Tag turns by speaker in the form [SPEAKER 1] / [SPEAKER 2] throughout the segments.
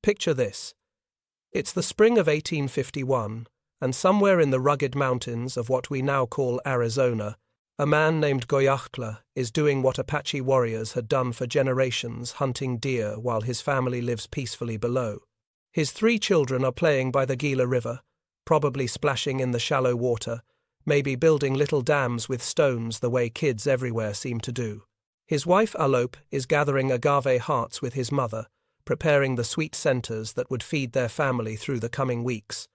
[SPEAKER 1] Picture this. It's the spring of 1851, and somewhere in the rugged mountains of what we now call Arizona, a man named Goyachla is doing what Apache warriors had done for generations, hunting deer while his family lives peacefully below. His 3 children are playing by the Gila River, probably splashing in the shallow water, maybe building little dams with stones the way kids everywhere seem to do. His wife Alope is gathering agave hearts with his mother, preparing the sweet centers that would feed their family through the coming weeks.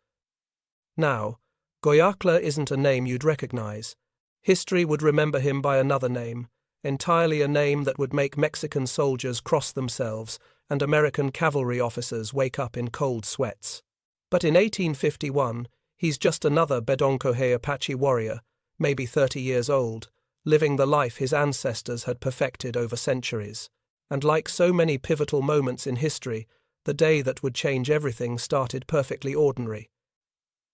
[SPEAKER 1] Now, Goyachla isn't a name you'd recognize. History would remember him by another name, entirely a name that would make Mexican soldiers cross themselves and American cavalry officers wake up in cold sweats. But in 1851, he's just another Bedonkohe Apache warrior, maybe 30 years old, living the life his ancestors had perfected over centuries. And like so many pivotal moments in history, the day that would change everything started perfectly ordinary.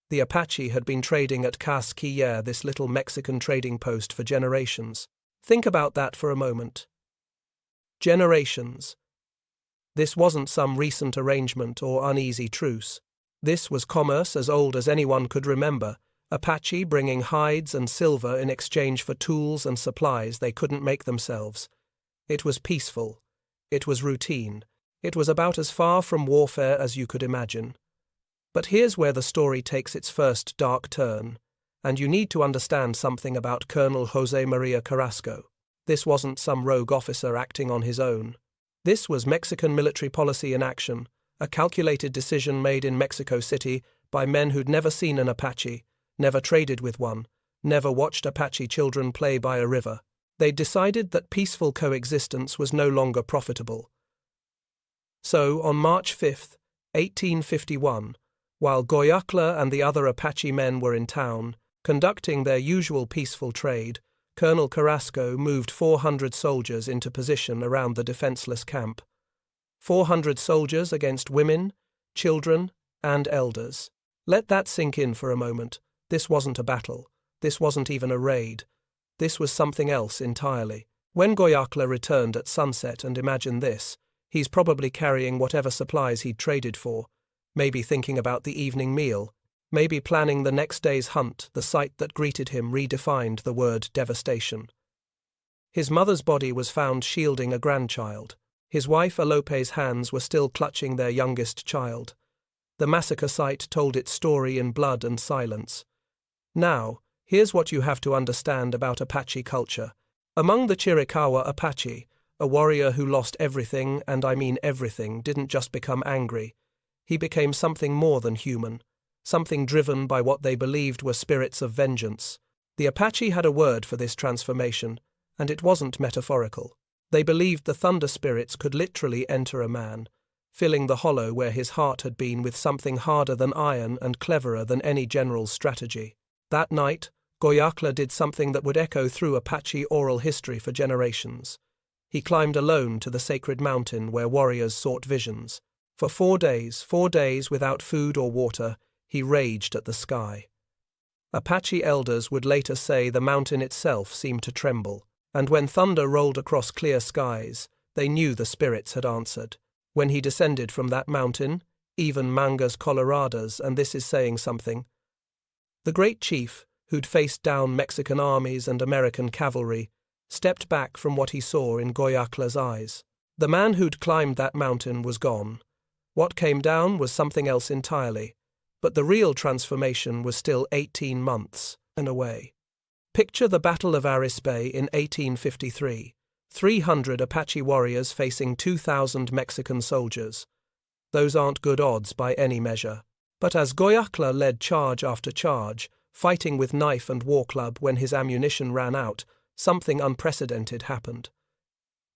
[SPEAKER 1] The Apache had been trading at Casquilla, this little Mexican trading post, for generations. Think about that for a moment. Generations. This wasn't some recent arrangement or uneasy truce. This was commerce as old as anyone could remember, Apache bringing hides and silver in exchange for tools and supplies they couldn't make themselves. It was peaceful. It was routine. It was about as far from warfare as you could imagine. But here's where the story takes its first dark turn, and you need to understand something about Colonel José María Carrasco. This wasn't some rogue officer acting on his own. This was Mexican military policy in action, a calculated decision made in Mexico City by men who'd never seen an Apache, never traded with one, never watched Apache children play by a river. They decided that peaceful coexistence was no longer profitable. So, on March 5, 1851, while Goyachla and the other Apache men were in town, conducting their usual peaceful trade, Colonel Carrasco moved 400 soldiers into position around the defenseless camp. 400 soldiers against women, children, and elders. Let that sink in for a moment. This wasn't a battle. This wasn't even a raid. This was something else entirely. When Goyachla returned at sunset, and imagine this, he's probably carrying whatever supplies he'd traded for, maybe thinking about the evening meal, maybe planning the next day's hunt. The sight that greeted him redefined the word devastation. His mother's body was found shielding a grandchild. His wife Alope's hands were still clutching their youngest child. The massacre site told its story in blood and silence. Now, here's what you have to understand about Apache culture. Among the Chiricahua Apache, a warrior who lost everything, and I mean everything, didn't just become angry. He became something more than human, something driven by what they believed were spirits of vengeance. The Apache had a word for this transformation, and it wasn't metaphorical. They believed the thunder spirits could literally enter a man, filling the hollow where his heart had been with something harder than iron and cleverer than any general's strategy. That night, Goyachla did something that would echo through Apache oral history for generations. He climbed alone to the sacred mountain where warriors sought visions. For 4 days without food or water, he raged at the sky. Apache elders would later say the mountain itself seemed to tremble, and when thunder rolled across clear skies, they knew the spirits had answered. When he descended from that mountain, even mangas coloradas, and this is saying something, the great chief, who'd faced down Mexican armies and American cavalry, stepped back from what he saw in Goyachla's eyes. The man who'd climbed that mountain was gone. What came down was something else entirely, but the real transformation was still 18 months and away. Picture the Battle of Arizpe in 1853, 300 Apache warriors facing 2,000 Mexican soldiers. Those aren't good odds by any measure. But as Goyachla led charge after charge, fighting with knife and war club when his ammunition ran out, something unprecedented happened.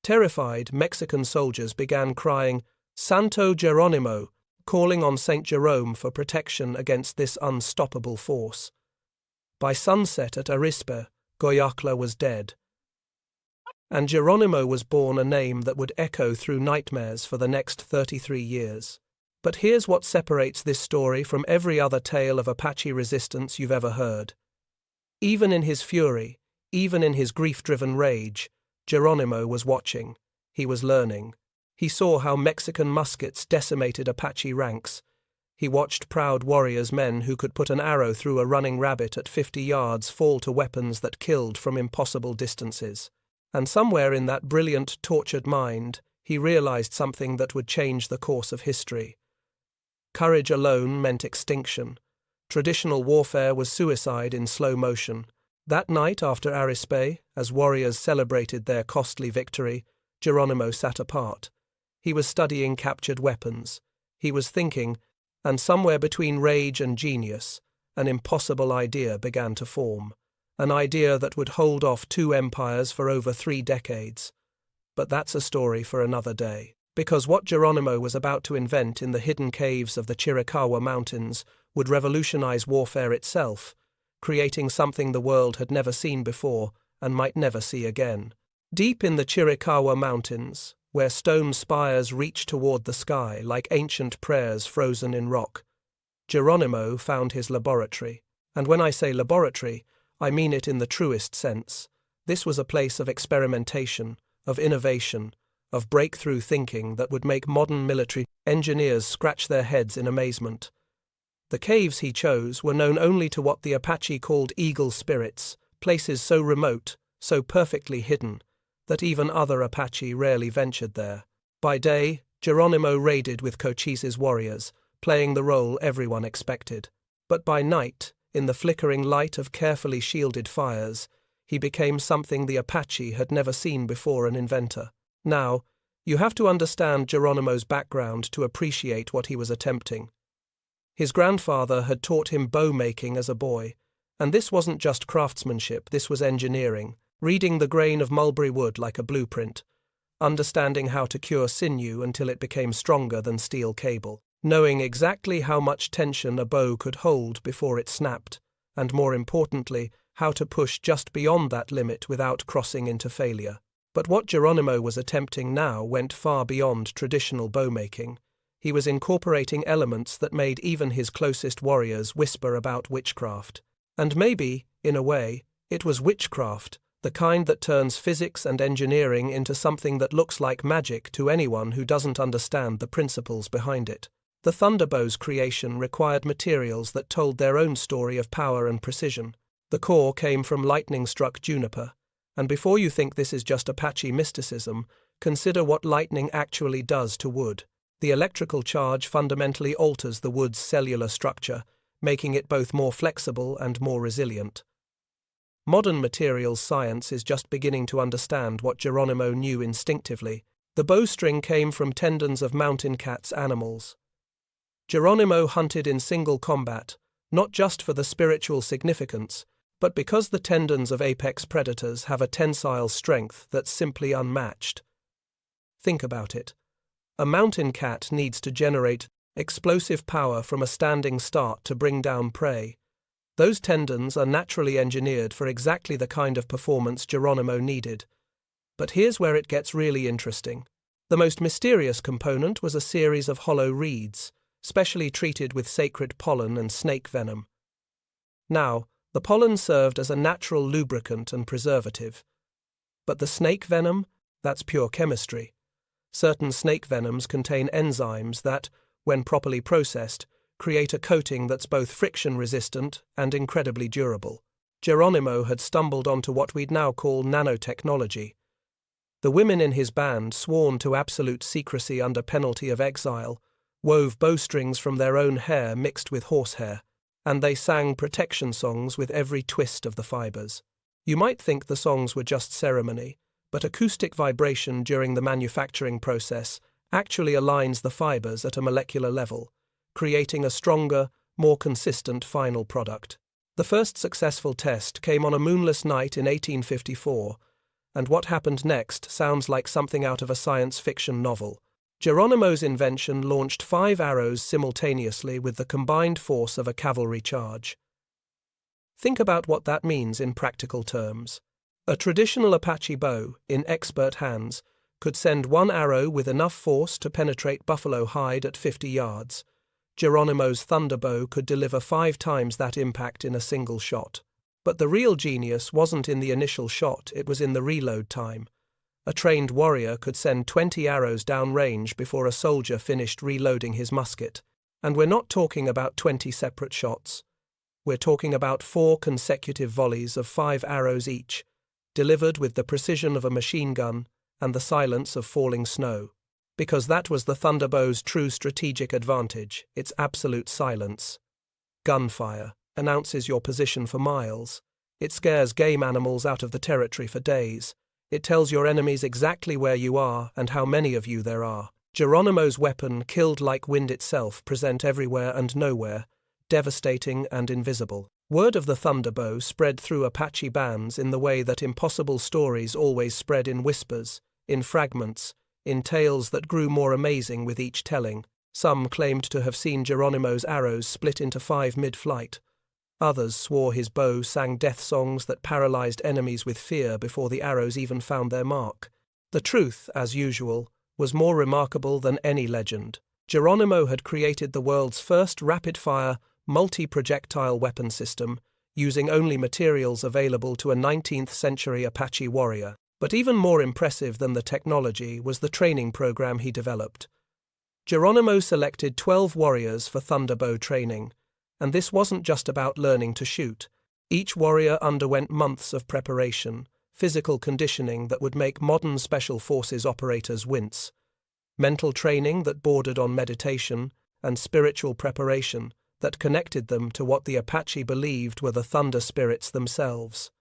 [SPEAKER 1] Terrified, Mexican soldiers began crying, "Santo Geronimo," calling on St. Jerome for protection against this unstoppable force. By sunset at Arizpe, Goyachla was dead. And Geronimo was born, a name that would echo through nightmares for the next 33 years. But here's what separates this story from every other tale of Apache resistance you've ever heard. Even in his fury, even in his grief-driven rage, Geronimo was watching. He was learning. He saw how Mexican muskets decimated Apache ranks. He watched proud warriors, men who could put an arrow through a running rabbit at 50 yards, fall to weapons that killed from impossible distances. And somewhere in that brilliant, tortured mind, he realized something that would change the course of history. Courage alone meant extinction. Traditional warfare was suicide in slow motion. That night after Arispe, as warriors celebrated their costly victory, Geronimo sat apart. He was studying captured weapons. He was thinking, and somewhere between rage and genius, an impossible idea began to form. An idea that would hold off 2 empires for over 3 decades. But that's a story for another day. Because what Geronimo was about to invent in the hidden caves of the Chiricahua Mountains would revolutionize warfare itself, creating something the world had never seen before and might never see again. Deep in the Chiricahua Mountains, where stone spires reach toward the sky like ancient prayers frozen in rock, Geronimo found his laboratory. And when I say laboratory, I mean it in the truest sense. This was a place of experimentation, of innovation, of breakthrough thinking that would make modern military engineers scratch their heads in amazement. The caves he chose were known only to what the Apache called eagle spirits, places so remote, so perfectly hidden, that even other Apache rarely ventured there. By day, Geronimo raided with Cochise's warriors, playing the role everyone expected. But by night, in the flickering light of carefully shielded fires, he became something the Apache had never seen before, an inventor. Now, you have to understand Geronimo's background to appreciate what he was attempting. His grandfather had taught him bow making as a boy, and this wasn't just craftsmanship, this was engineering, reading the grain of mulberry wood like a blueprint, understanding how to cure sinew until it became stronger than steel cable, knowing exactly how much tension a bow could hold before it snapped, and more importantly, how to push just beyond that limit without crossing into failure. But what Geronimo was attempting now went far beyond traditional bow-making. He was incorporating elements that made even his closest warriors whisper about witchcraft. And maybe, in a way, it was witchcraft, the kind that turns physics and engineering into something that looks like magic to anyone who doesn't understand the principles behind it. The Thunderbow's creation required materials that told their own story of power and precision. The core came from lightning-struck juniper. And before you think this is just Apache mysticism, consider what lightning actually does to wood. The electrical charge fundamentally alters the wood's cellular structure, making it both more flexible and more resilient. Modern materials science is just beginning to understand what Geronimo knew instinctively. The bowstring came from tendons of mountain cats animals. Geronimo hunted in single combat, not just for the spiritual significance, but because the tendons of apex predators have a tensile strength that's simply unmatched. Think about it. A mountain cat needs to generate explosive power from a standing start to bring down prey. Those tendons are naturally engineered for exactly the kind of performance Geronimo needed. But here's where it gets really interesting. The most mysterious component was a series of hollow reeds, specially treated with sacred pollen and snake venom. Now, the pollen served as a natural lubricant and preservative. But the snake venom, that's pure chemistry. Certain snake venoms contain enzymes that, when properly processed, create a coating that's both friction-resistant and incredibly durable. Geronimo had stumbled onto what we'd now call nanotechnology. The women in his band, sworn to absolute secrecy under penalty of exile, wove bowstrings from their own hair mixed with horsehair, and they sang protection songs with every twist of the fibers. You might think the songs were just ceremony, but acoustic vibration during the manufacturing process actually aligns the fibers at a molecular level, creating a stronger, more consistent final product. The first successful test came on a moonless night in 1854, and what happened next sounds like something out of a science fiction novel. Geronimo's invention launched 5 arrows simultaneously with the combined force of a cavalry charge. Think about what that means in practical terms. A traditional Apache bow, in expert hands, could send 1 arrow with enough force to penetrate buffalo hide at 50 yards. Geronimo's thunderbow could deliver 5 times that impact in a single shot. But the real genius wasn't in the initial shot, it was in the reload time. A trained warrior could send 20 arrows downrange before a soldier finished reloading his musket. And we're not talking about 20 separate shots. We're talking about 4 consecutive volleys of 5 arrows each, delivered with the precision of a machine gun and the silence of falling snow. Because that was the Thunderbow's true strategic advantage, its absolute silence. Gunfire announces your position for miles. It scares game animals out of the territory for days. It tells your enemies exactly where you are and how many of you there are. Geronimo's weapon, killed like wind itself, present everywhere and nowhere, devastating and invisible. Word of the Thunderbow spread through Apache bands in the way that impossible stories always spread, in whispers, in fragments, in tales that grew more amazing with each telling. Some claimed to have seen Geronimo's arrows split into 5 mid-flight. Others swore his bow sang death songs that paralyzed enemies with fear before the arrows even found their mark. The truth, as usual, was more remarkable than any legend. Geronimo had created the world's first rapid-fire, multi-projectile weapon system, using only materials available to a 19th-century Apache warrior. But even more impressive than the technology was the training program he developed. Geronimo selected 12 warriors for Thunderbow training, and this wasn't just about learning to shoot. Each warrior underwent months of preparation, physical conditioning that would make modern special forces operators wince, mental training that bordered on meditation, and spiritual preparation that connected them to what the Apache believed were the thunder spirits themselves.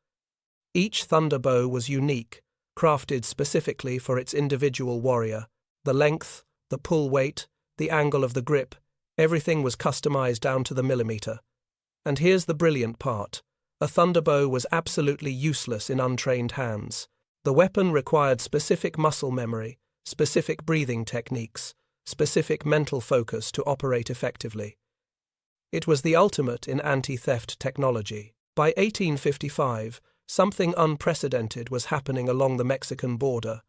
[SPEAKER 1] Each Thunderbow was unique, crafted specifically for its individual warrior. The length, the pull weight, the angle of the grip, everything was customized down to the millimeter. And here's the brilliant part. A Thunderbow was absolutely useless in untrained hands. The weapon required specific muscle memory, specific breathing techniques, specific mental focus to operate effectively. It was the ultimate in anti-theft technology. By 1855, something unprecedented was happening along the Mexican border.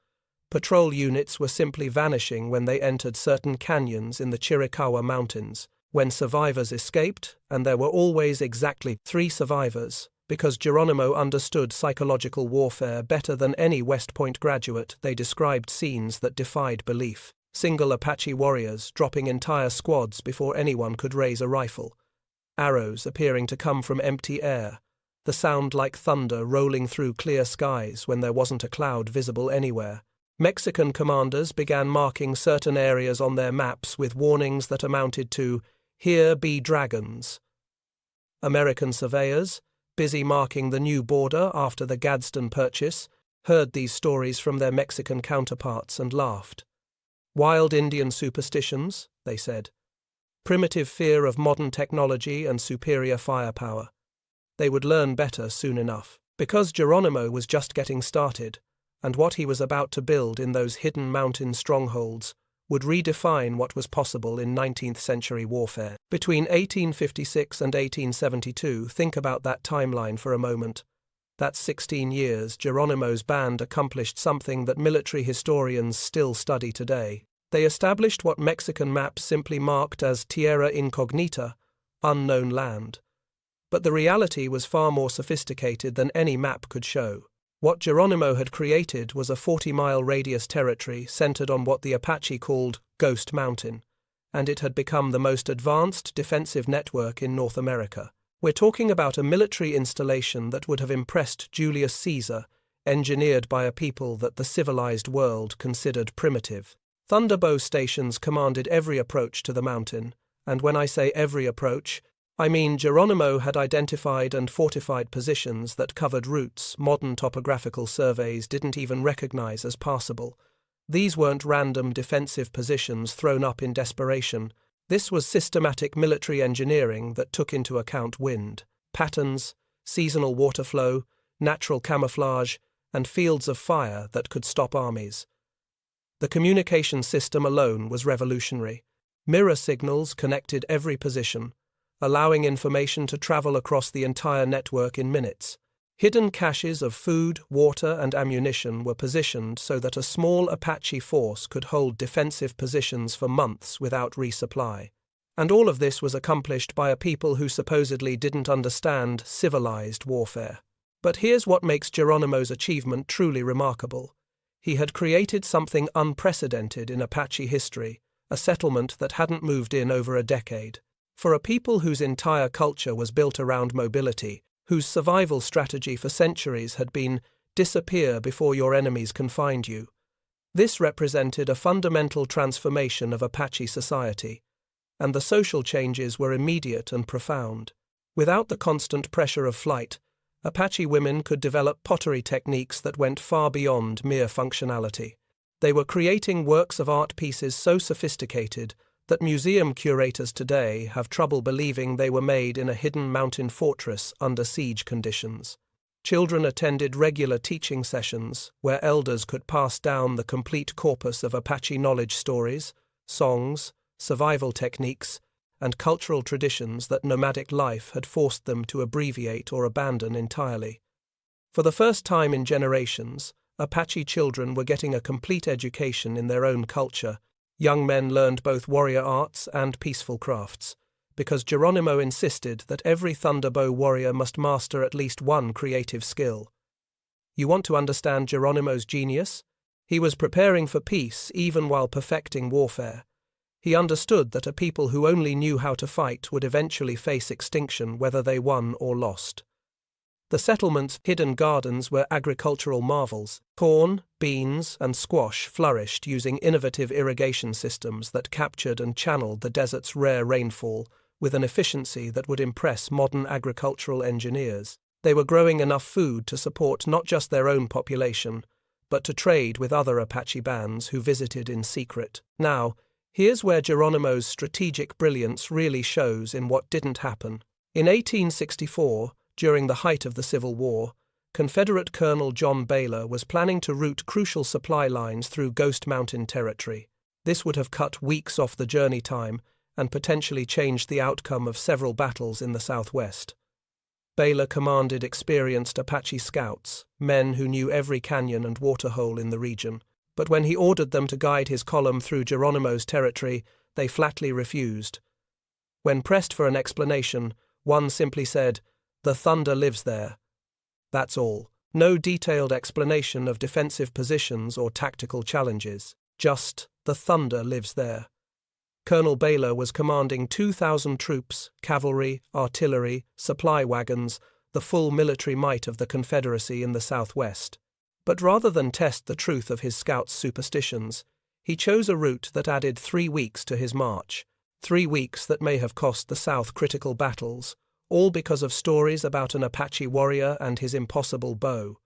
[SPEAKER 1] Patrol units were simply vanishing when they entered certain canyons in the Chiricahua Mountains. When survivors escaped, and there were always exactly 3 survivors, because Geronimo understood psychological warfare better than any West Point graduate, they described scenes that defied belief. Single Apache warriors dropping entire squads before anyone could raise a rifle. Arrows appearing to come from empty air. The sound like thunder rolling through clear skies when there wasn't a cloud visible anywhere. Mexican commanders began marking certain areas on their maps with warnings that amounted to, "Here be dragons." American surveyors, busy marking the new border after the Gadsden Purchase, heard these stories from their Mexican counterparts and laughed. Wild Indian superstitions, they said. Primitive fear of modern technology and superior firepower. They would learn better soon enough. Because Geronimo was just getting started, and what he was about to build in those hidden mountain strongholds would redefine what was possible in 19th-century warfare. Between 1856 and 1872, think about that timeline for a moment. That's 16 years, Geronimo's band accomplished something that military historians still study today. They established what Mexican maps simply marked as tierra incognita, unknown land. But the reality was far more sophisticated than any map could show. What Geronimo had created was a 40-mile radius territory centered on what the Apache called Ghost Mountain, and it had become the most advanced defensive network in North America. We're talking about a military installation that would have impressed Julius Caesar, engineered by a people that the civilized world considered primitive. Thunderbow stations commanded every approach to the mountain, and when I say every approach, I mean Geronimo had identified and fortified positions that covered routes modern topographical surveys didn't even recognize as passable. These weren't random defensive positions thrown up in desperation. This was systematic military engineering that took into account wind, patterns, seasonal water flow, natural camouflage, and fields of fire that could stop armies. The communication system alone was revolutionary. Mirror signals connected every position, allowing information to travel across the entire network in minutes. Hidden caches of food, water, and ammunition were positioned so that a small Apache force could hold defensive positions for months without resupply. And all of this was accomplished by a people who supposedly didn't understand civilized warfare. But here's what makes Geronimo's achievement truly remarkable. He had created something unprecedented in Apache history, a settlement that hadn't moved in over a decade. For a people whose entire culture was built around mobility, whose survival strategy for centuries had been disappear before your enemies can find you, this represented a fundamental transformation of Apache society, and the social changes were immediate and profound. Without the constant pressure of flight, Apache women could develop pottery techniques that went far beyond mere functionality. They were creating works of art pieces so sophisticated that museum curators today have trouble believing they were made in a hidden mountain fortress under siege conditions. Children attended regular teaching sessions where elders could pass down the complete corpus of Apache knowledge stories, songs, survival techniques, and cultural traditions that nomadic life had forced them to abbreviate or abandon entirely. For the first time in generations, Apache children were getting a complete education in their own culture. Young men learned both warrior arts and peaceful crafts, because Geronimo insisted that every Thunderbow warrior must master at least one creative skill. You want to understand Geronimo's genius? He was preparing for peace even while perfecting warfare. He understood that a people who only knew how to fight would eventually face extinction whether they won or lost. The settlement's hidden gardens were agricultural marvels. Corn, beans, and squash flourished using innovative irrigation systems that captured and channeled the desert's rare rainfall with an efficiency that would impress modern agricultural engineers. They were growing enough food to support not just their own population, but to trade with other Apache bands who visited in secret. Now, here's where Geronimo's strategic brilliance really shows in what didn't happen. In 1864, during the height of the Civil War, Confederate Colonel John Baylor was planning to route crucial supply lines through Ghost Mountain territory. This would have cut weeks off the journey time and potentially changed the outcome of several battles in the Southwest. Baylor commanded experienced Apache scouts, men who knew every canyon and waterhole in the region. But when he ordered them to guide his column through Geronimo's territory, they flatly refused. When pressed for an explanation, one simply said, "The thunder lives there." That's all. No detailed explanation of defensive positions or tactical challenges. Just, "The thunder lives there." Colonel Baylor was commanding 2,000 troops, cavalry, artillery, supply wagons, the full military might of the Confederacy in the Southwest. But rather than test the truth of his scouts' superstitions, he chose a route that added 3 weeks to his march, 3 weeks that may have cost the South critical battles, all because of stories about an Apache warrior and his impossible bow.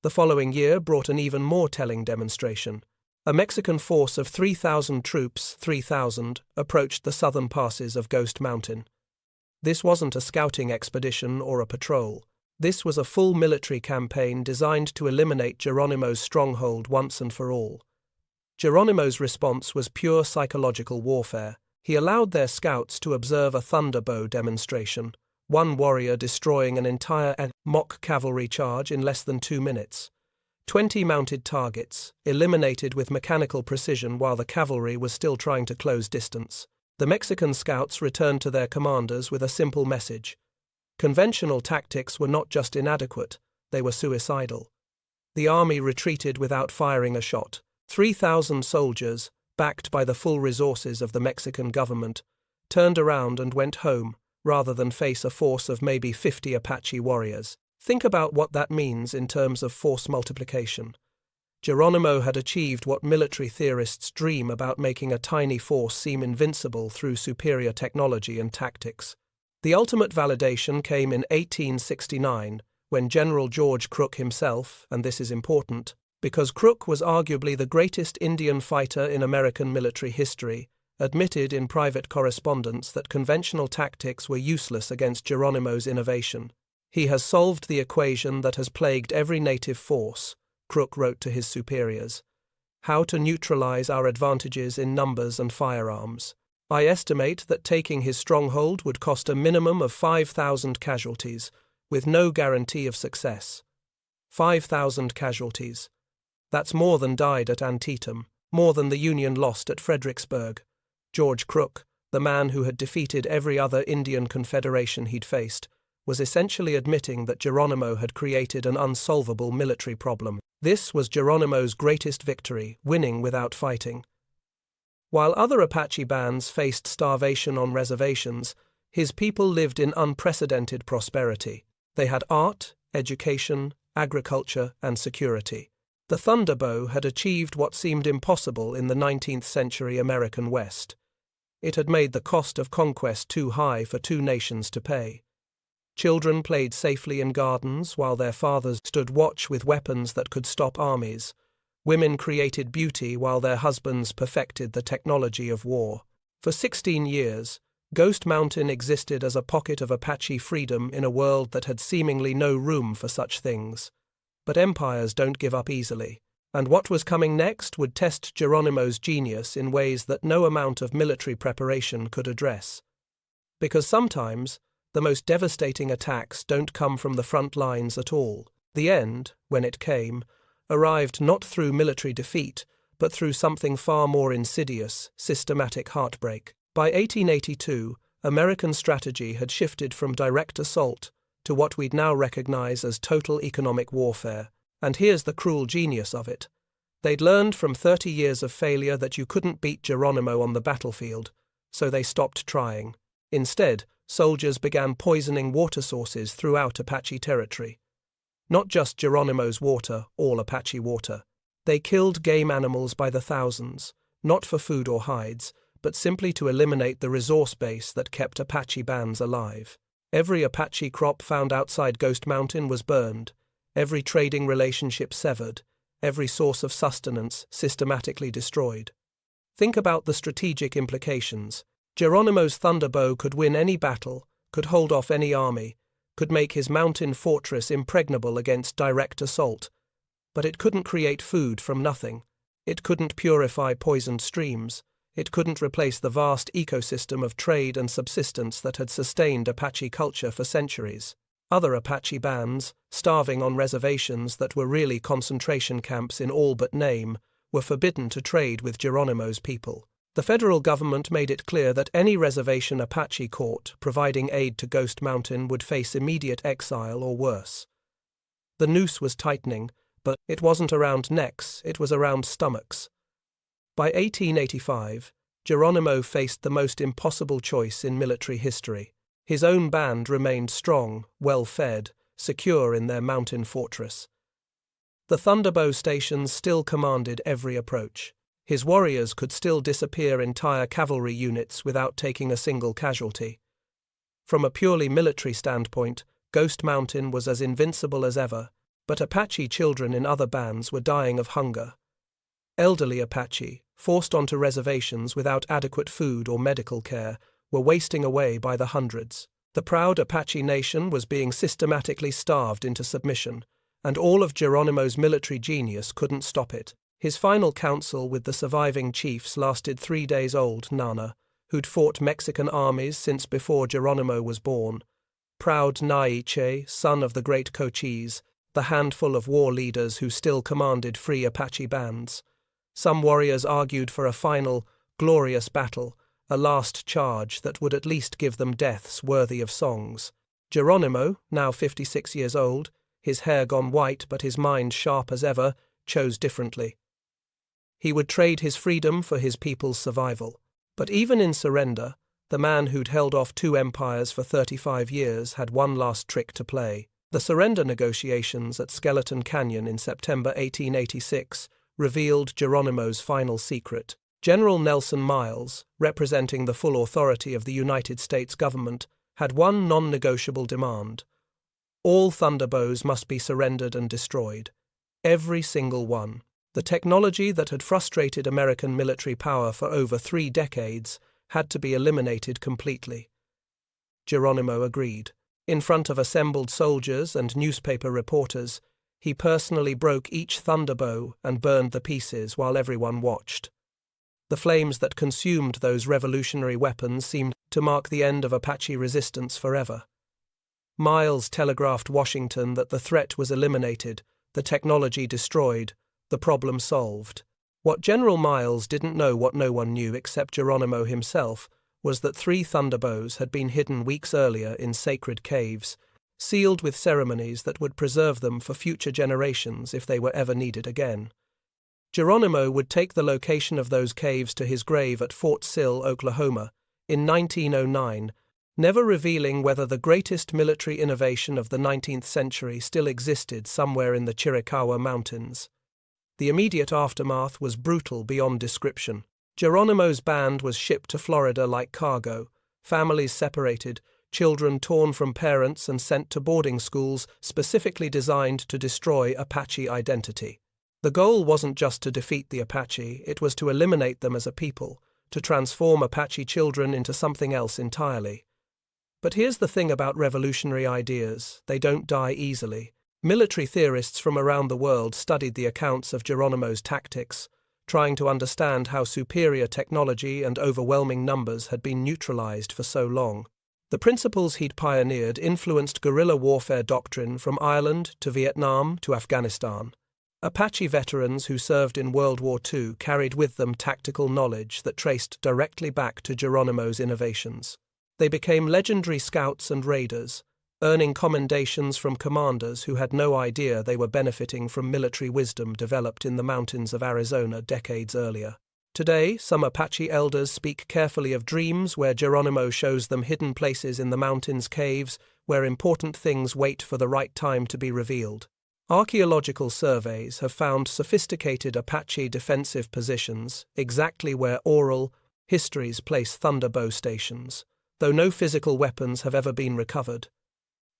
[SPEAKER 1] The following year brought an even more telling demonstration. A Mexican force of 3,000 troops, 3,000, approached the southern passes of Ghost Mountain. This wasn't a scouting expedition or a patrol. This was a full military campaign designed to eliminate Geronimo's stronghold once and for all. Geronimo's response was pure psychological warfare. He allowed their scouts to observe a thunderbow demonstration, one warrior destroying an entire mock cavalry charge in less than 2 minutes. 20 mounted targets, eliminated with mechanical precision while the cavalry was still trying to close distance. The Mexican scouts returned to their commanders with a simple message. Conventional tactics were not just inadequate, they were suicidal. The army retreated without firing a shot. 3,000 soldiers, backed by the full resources of the Mexican government, turned around and went home, rather than face a force of maybe 50 Apache warriors. Think about what that means in terms of force multiplication. Geronimo had achieved what military theorists dream about, making a tiny force seem invincible through superior technology and tactics. The ultimate validation came in 1869, when General George Crook himself, and this is important, because Crook was arguably the greatest Indian fighter in American military history, admitted in private correspondence that conventional tactics were useless against Geronimo's innovation. "He has solved the equation that has plagued every native force," Crook wrote to his superiors. "How to neutralize our advantages in numbers and firearms. I estimate that taking his stronghold would cost a minimum of 5,000 casualties, with no guarantee of success. 5,000 casualties. That's more than died at Antietam, more than the Union lost at Fredericksburg." George Crook, the man who had defeated every other Indian confederation he'd faced, was essentially admitting that Geronimo had created an unsolvable military problem. This was Geronimo's greatest victory, winning without fighting. While other Apache bands faced starvation on reservations, his people lived in unprecedented prosperity. They had art, education, agriculture, and security. The thunderbow had achieved what seemed impossible in the 19th century American West. It had made the cost of conquest too high for two nations to pay. Children played safely in gardens while their fathers stood watch with weapons that could stop armies. Women created beauty while their husbands perfected the technology of war. For 16 years, Ghost Mountain existed as a pocket of Apache freedom in a world that had seemingly no room for such things. But empires don't give up easily, and what was coming next would test Geronimo's genius in ways that no amount of military preparation could address. Because sometimes, the most devastating attacks don't come from the front lines at all. The end, when it came, arrived not through military defeat, but through something far more insidious, systematic heartbreak. By 1882, American strategy had shifted from direct assault to what we'd now recognize as total economic warfare. And here's the cruel genius of it. They'd learned from 30 years of failure that you couldn't beat Geronimo on the battlefield, so they stopped trying. Instead, soldiers began poisoning water sources throughout Apache territory. Not just Geronimo's water, all Apache water. They killed game animals by the thousands, not for food or hides, but simply to eliminate the resource base that kept Apache bands alive. Every Apache crop found outside Ghost Mountain was burned, every trading relationship severed, every source of sustenance systematically destroyed. Think about the strategic implications. Geronimo's thunderbow could win any battle, could hold off any army, could make his mountain fortress impregnable against direct assault. But it couldn't create food from nothing. It couldn't purify poisoned streams. It couldn't replace the vast ecosystem of trade and subsistence that had sustained Apache culture for centuries. Other Apache bands, starving on reservations that were really concentration camps in all but name, were forbidden to trade with Geronimo's people. The federal government made it clear that any reservation Apache caught providing aid to Ghost Mountain would face immediate exile or worse. The noose was tightening, but it wasn't around necks, it was around stomachs. By 1885, Geronimo faced the most impossible choice in military history. His own band remained strong, well-fed, secure in their mountain fortress. The thunderbow stations still commanded every approach. His warriors could still disappear entire cavalry units without taking a single casualty. From a purely military standpoint, Ghost Mountain was as invincible as ever, but Apache children in other bands were dying of hunger. Elderly Apache, forced onto reservations without adequate food or medical care, were wasting away by the hundreds. The proud Apache nation was being systematically starved into submission, and all of Geronimo's military genius couldn't stop it. His final council with the surviving chiefs lasted 3 days old. Nana, who'd fought Mexican armies since before Geronimo was born. Proud Naiche, son of the great Cochise, the handful of war leaders who still commanded free Apache bands. Some warriors argued for a final, glorious battle, a last charge that would at least give them deaths worthy of songs. Geronimo, now 56 years old, his hair gone white but his mind sharp as ever, chose differently. He would trade his freedom for his people's survival. But even in surrender, the man who'd held off 2 empires for 35 years had one last trick to play. The surrender negotiations at Skeleton Canyon in September 1886 revealed Geronimo's final secret. General Nelson Miles, representing the full authority of the United States government, had one non-negotiable demand. All thunderbows must be surrendered and destroyed. Every single one. The technology that had frustrated American military power for over 3 decades had to be eliminated completely. Geronimo agreed. In front of assembled soldiers and newspaper reporters, he personally broke each thunderbow and burned the pieces while everyone watched. The flames that consumed those revolutionary weapons seemed to mark the end of Apache resistance forever. Miles telegraphed Washington that the threat was eliminated, the technology destroyed, the problem solved. What General Miles didn't know, what no one knew except Geronimo himself, was that 3 thunderbows had been hidden weeks earlier in sacred caves, sealed with ceremonies that would preserve them for future generations if they were ever needed again. Geronimo would take the location of those caves to his grave at Fort Sill, Oklahoma, in 1909, never revealing whether the greatest military innovation of the 19th century still existed somewhere in the Chiricahua Mountains. The immediate aftermath was brutal beyond description. Geronimo's band was shipped to Florida like cargo, families separated, children torn from parents and sent to boarding schools specifically designed to destroy Apache identity. The goal wasn't just to defeat the Apache, it was to eliminate them as a people, to transform Apache children into something else entirely. But here's the thing about revolutionary ideas: they don't die easily. Military theorists from around the world studied the accounts of Geronimo's tactics, trying to understand how superior technology and overwhelming numbers had been neutralized for so long. The principles he'd pioneered influenced guerrilla warfare doctrine from Ireland to Vietnam to Afghanistan. Apache veterans who served in World War II carried with them tactical knowledge that traced directly back to Geronimo's innovations. They became legendary scouts and raiders, earning commendations from commanders who had no idea they were benefiting from military wisdom developed in the mountains of Arizona decades earlier. Today, some Apache elders speak carefully of dreams where Geronimo shows them hidden places in the mountains' caves where important things wait for the right time to be revealed. Archaeological surveys have found sophisticated Apache defensive positions exactly where oral histories place thunderbow stations, though no physical weapons have ever been recovered.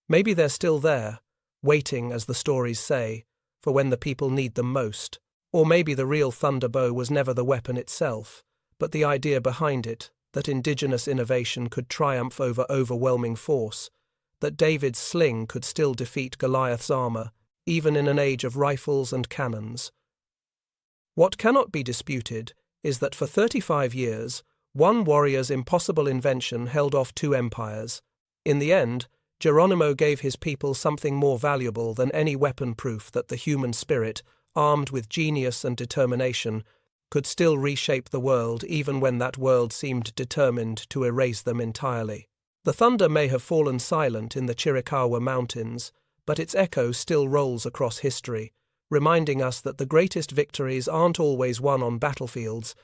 [SPEAKER 1] Maybe they're still there, waiting, as the stories say, for when the people need them most. Or maybe the real thunderbow was never the weapon itself, but the idea behind it, that indigenous innovation could triumph over overwhelming force, that David's sling could still defeat Goliath's armor, even in an age of rifles and cannons. What cannot be disputed is that for 35 years, one warrior's impossible invention held off two empires. In the end, Geronimo gave his people something more valuable than any weapon, proof that the human spirit, armed with genius and determination, could still reshape the world even when that world seemed determined to erase them entirely. The thunder may have fallen silent in the Chiricahua Mountains, but its echo still rolls across history, reminding us that the greatest victories aren't always won on battlefields,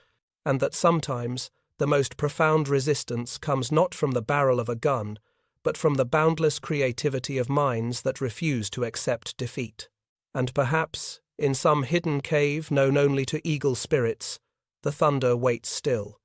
[SPEAKER 1] and that sometimes the most profound resistance comes not from the barrel of a gun, but from the boundless creativity of minds that refuse to accept defeat. And perhaps, in some hidden cave known only to eagle spirits, the thunder waits still,